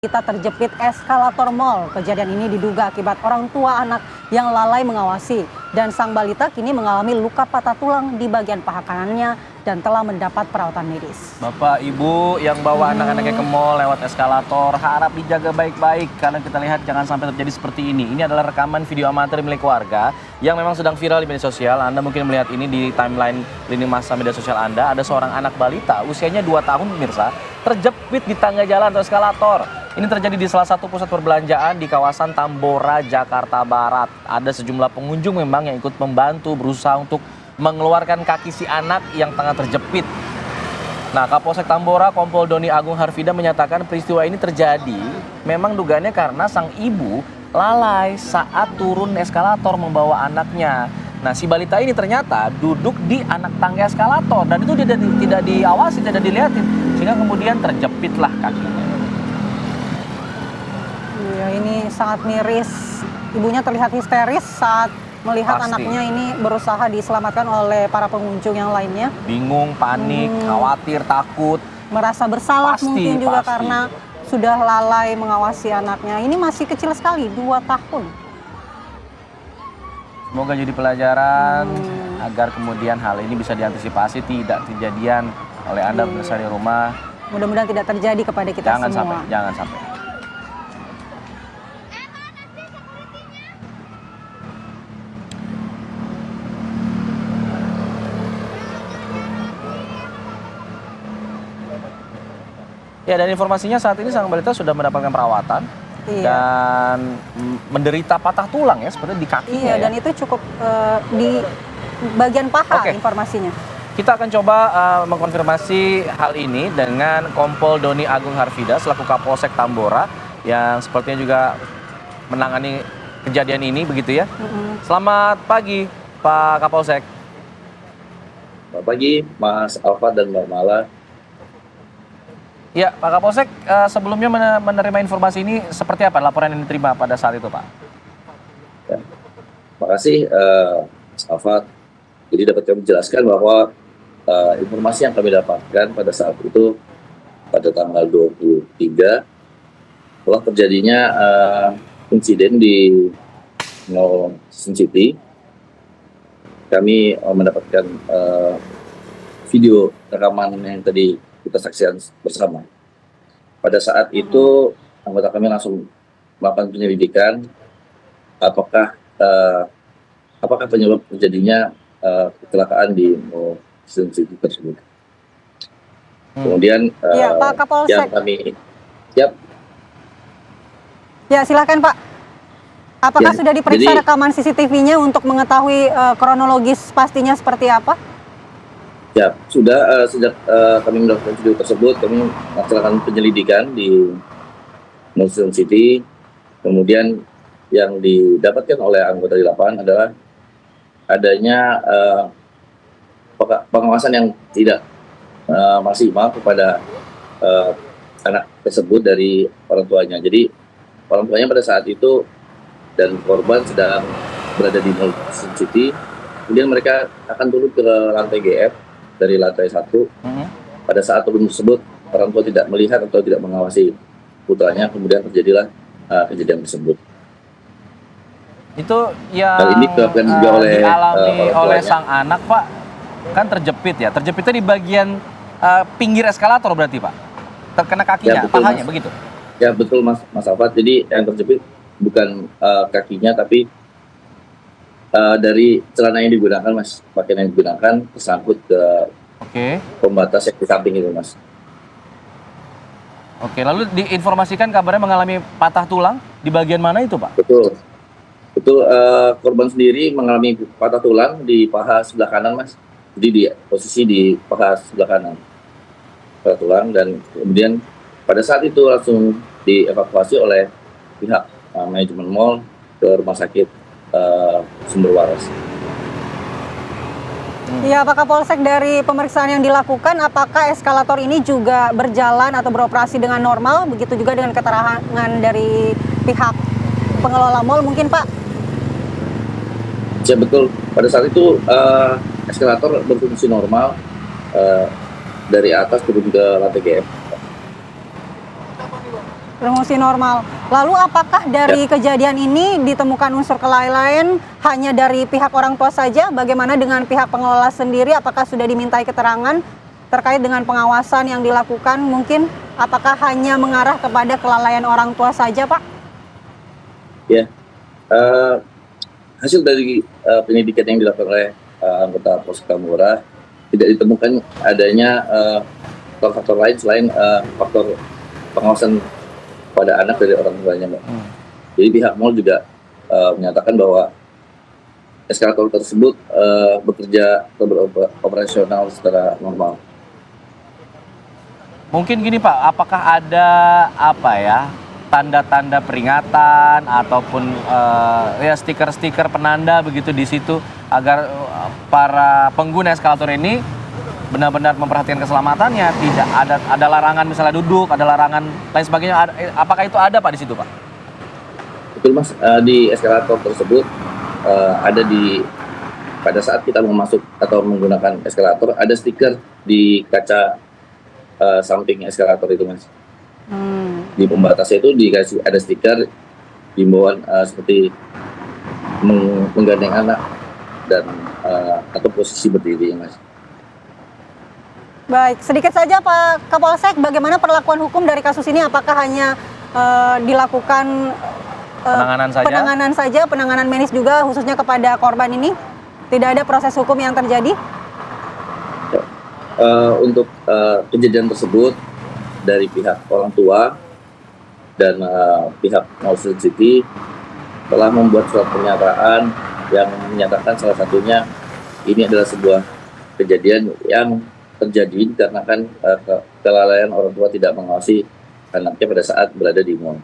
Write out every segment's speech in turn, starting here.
Kita terjepit eskalator mal. Kejadian ini diduga akibat orang tua anak yang lalai mengawasi. Dan sang balita kini mengalami luka patah tulang di bagian paha kanannya dan telah mendapat perawatan medis. Bapak, Ibu yang bawa anak-anaknya ke mall lewat eskalator, harap dijaga baik-baik karena kita lihat jangan sampai terjadi seperti ini. Ini adalah rekaman video amatir milik warga yang memang sedang viral di media sosial. Anda mungkin melihat ini di timeline lini masa media sosial Anda. Ada seorang anak balita usianya 2 tahun pemirsa terjepit di tangga jalan atau eskalator. Ini terjadi di salah satu pusat perbelanjaan di kawasan Tambora, Jakarta Barat. Ada sejumlah pengunjung memang yang ikut membantu berusaha untuk mengeluarkan kaki si anak yang tengah terjepit. Nah, Kapolsek Tambora, Kompol Doni Agung Harfida menyatakan peristiwa ini terjadi memang dugaannya karena sang ibu lalai saat turun eskalator membawa anaknya. Nah, si balita ini ternyata duduk di anak tangga eskalator dan itu tidak diawasi, tidak dilihatin sehingga kemudian terjepitlah kakinya. Ya, ini sangat miris. Ibunya terlihat histeris saat melihat anaknya ini berusaha diselamatkan oleh para pengunjung yang lainnya. Bingung, panik, khawatir, takut. Merasa bersalah mungkin juga karena sudah lalai mengawasi anaknya. Ini masih kecil sekali, 2 tahun. Semoga jadi pelajaran agar kemudian hal ini bisa diantisipasi, tidak kejadian oleh Anda pemirsa di rumah. Mudah-mudahan tidak terjadi kepada kita semua. Jangan sampai. Ya, dan informasinya saat ini sang balita sudah mendapatkan perawatan dan menderita patah tulang ya, seperti di kakinya. Iya, dan itu cukup di bagian paha informasinya. Kita akan coba mengkonfirmasi hal ini dengan Kompol Doni Agung Harfida selaku Kapolsek Tambora yang sepertinya juga menangani kejadian ini begitu ya. Selamat pagi Pak Kapolsek. Selamat pagi Mas Alfa dan Mbak Mala. Ya, Pak Kapolsek, sebelumnya menerima informasi ini seperti apa laporan yang diterima pada saat itu, Pak? Ya, makasih Mas Alfa. Jadi dapat kami jelaskan bahwa informasi yang kami dapatkan pada saat itu pada tanggal 23 telah terjadinya insiden di Mall Sun City. Kami mendapatkan video rekaman yang tadi kita saksikan bersama. Pada saat itu anggota kami langsung melakukan penyelidikan apakah penyebab terjadinya kecelakaan di Mall Sun City tersebut. Kemudian ya, Pak Kapolsek. yang kami Ya, silakan Pak. Apakah sudah diperiksa rekaman CCTV-nya untuk mengetahui kronologis pastinya seperti apa? Ya, sudah sejak kami mendapatkan video tersebut, kami melaksanakan penyelidikan di Mall Sun City. Kemudian yang didapatkan oleh anggota di lapangan adalah adanya pengawasan yang tidak maksimal kepada anak tersebut dari orang tuanya. Jadi orang tuanya pada saat itu dan korban sedang berada di Mall Sun City. Kemudian mereka akan turun ke lantai GF dari lantai 1. Pada saat turun tersebut orang tua tidak melihat atau tidak mengawasi putranya, kemudian terjadilah kejadian tersebut. Itu yang hal ini dialami oleh sang anak, Pak, kan terjepit ya. Terjepitnya di bagian pinggir eskalator berarti, Pak? Terkena kakinya, pahanya, begitu? Ya, betul Mas Alfat. Jadi yang terjepit bukan kakinya, tapi dari celana yang digunakan, Mas. Pakaian yang digunakan tersangkut ke pembatas yang di samping itu, Mas. Oke, lalu diinformasikan kabarnya mengalami patah tulang di bagian mana itu, Pak? Betul. Korban sendiri mengalami patah tulang di paha sebelah kanan, Mas. Jadi di posisi di paha sebelah kanan. Patah tulang, dan kemudian pada saat itu langsung dievakuasi oleh pihak manajemen mall ke rumah sakit Sumber Waras. Ya, Pak Kapolsek, dari pemeriksaan yang dilakukan, apakah eskalator ini juga berjalan atau beroperasi dengan normal? Begitu juga dengan keterangan dari pihak pengelola mall mungkin, Pak? Ya, betul. Pada saat itu eskalator berfungsi normal dari atas turun ke lantai GF. Berfungsi normal. Lalu apakah dari kejadian ini ditemukan unsur kelalaian hanya dari pihak orang tua saja? Bagaimana dengan pihak pengelola sendiri? Apakah sudah dimintai keterangan terkait dengan pengawasan yang dilakukan? Mungkin apakah hanya mengarah kepada kelalaian orang tua saja, Pak? Ya, hasil dari penyidikan yang dilakukan oleh anggota Polsek Tambora tidak ditemukan adanya faktor lain selain faktor pengawasan pada anak dari orang tuanya, Mbak. Jadi pihak mall juga menyatakan bahwa eskalator tersebut bekerja atau beroperasional secara normal. Mungkin gini Pak, apakah ada tanda-tanda peringatan ataupun ya stiker-stiker penanda begitu di situ agar para pengguna eskalator ini benar-benar memperhatikan keselamatannya, tidak ada larangan misalnya duduk, ada larangan lain sebagainya. Apakah itu ada Pak di situ Pak? Betul Mas, di eskalator tersebut ada pada saat kita mau masuk atau menggunakan eskalator ada stiker di kaca samping eskalator itu Mas. Di pembatasnya itu dikasih ada stiker himbauan seperti menggandeng anak dan atau posisi berdiri Mas. Baik, sedikit saja Pak Kapolsek, bagaimana perlakuan hukum dari kasus ini? Apakah hanya dilakukan penanganan medis juga khususnya kepada korban ini? Tidak ada proses hukum yang terjadi? Untuk kejadian tersebut dari pihak orang tua dan pihak Mall City telah membuat surat pernyataan yang menyatakan salah satunya ini adalah sebuah kejadian yang terjadi dikarenakan kelalaian orang tua tidak mengawasi anaknya pada saat berada di mall.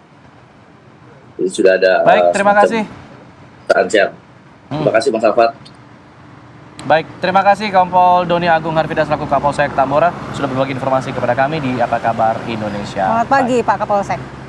Jadi sudah ada. Baik, terima kasih. Terima kasih Mas Alfat. Baik, terima kasih Kompol Doni Agung Harvida selaku Kapolsek Tambora sudah berbagi informasi kepada kami di Apa Kabar Indonesia. Selamat pagi Pak Kapolsek.